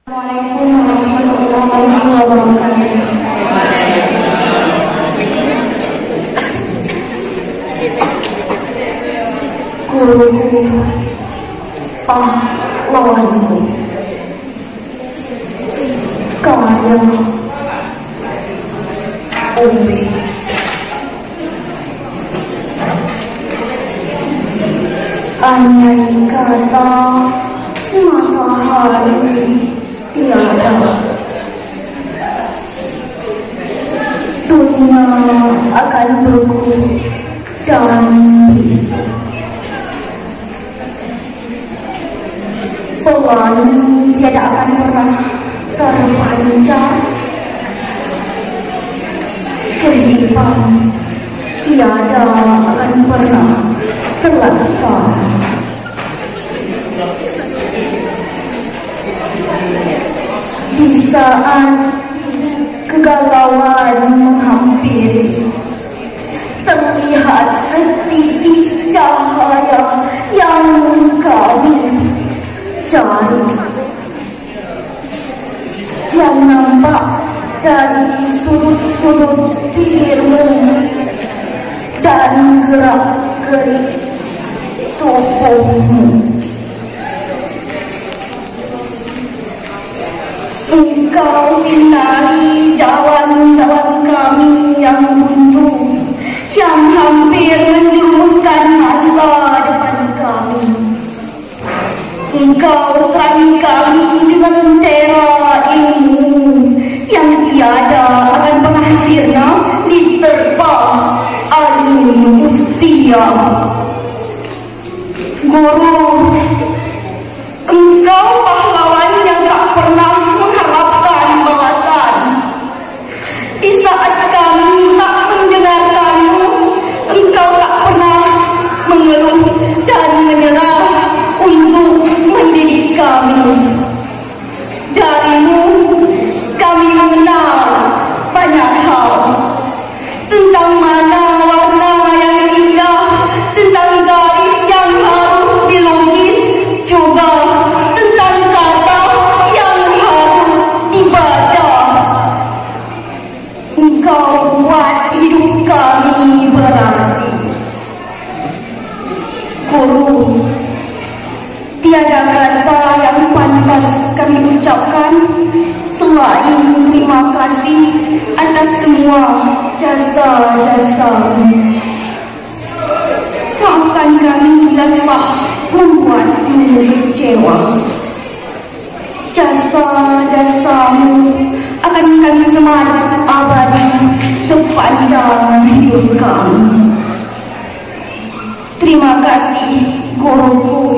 Assalamualaikum warahmatullahi wabarakatuh. Guruku, pahlawanku, karya umbi. Andai kata matahari tiada, dunia akan beku dan bisu. Pelangi tiada akan pernah terpancar, kehidupan tiada akan pernah terlaksana. Di saat kegalauan menghampiri, terlihat setitik cahaya yang kami cari, yang nampak dari sudut-sudut dirimu dan gerak-gerik tubuhmu. Engkau sinari jalan-jalan kami yang buntu, yang hampir menjerumuskan masa depan kami. Engkau serangi kami dengan tera ilmu yang tiada akan pernah sirna diterpa angin usia. Guru, engkau pahlawan yang tak pernah mengharapkan balasan. Di saat kami tak mendengarkanmu, engkau tak pernah mengeluh dan menyerah untuk mendidik kami. Darimu kami mengenal banyak hal, tentang mana warna yang indah, tentang garis yang harus dilukis, juga tentang kata yang harus dibaca. Engkau buat hidup kami berarti. Guru, tiada kata yang pantas kami ucapkan selain terima kasih atas semua jasa-jasamu. Maafkan kami bila telah membuatmu kecewa. Jasa-jasamu akan kami semat abadi sepanjang hidup kami. Terima kasih, guruku.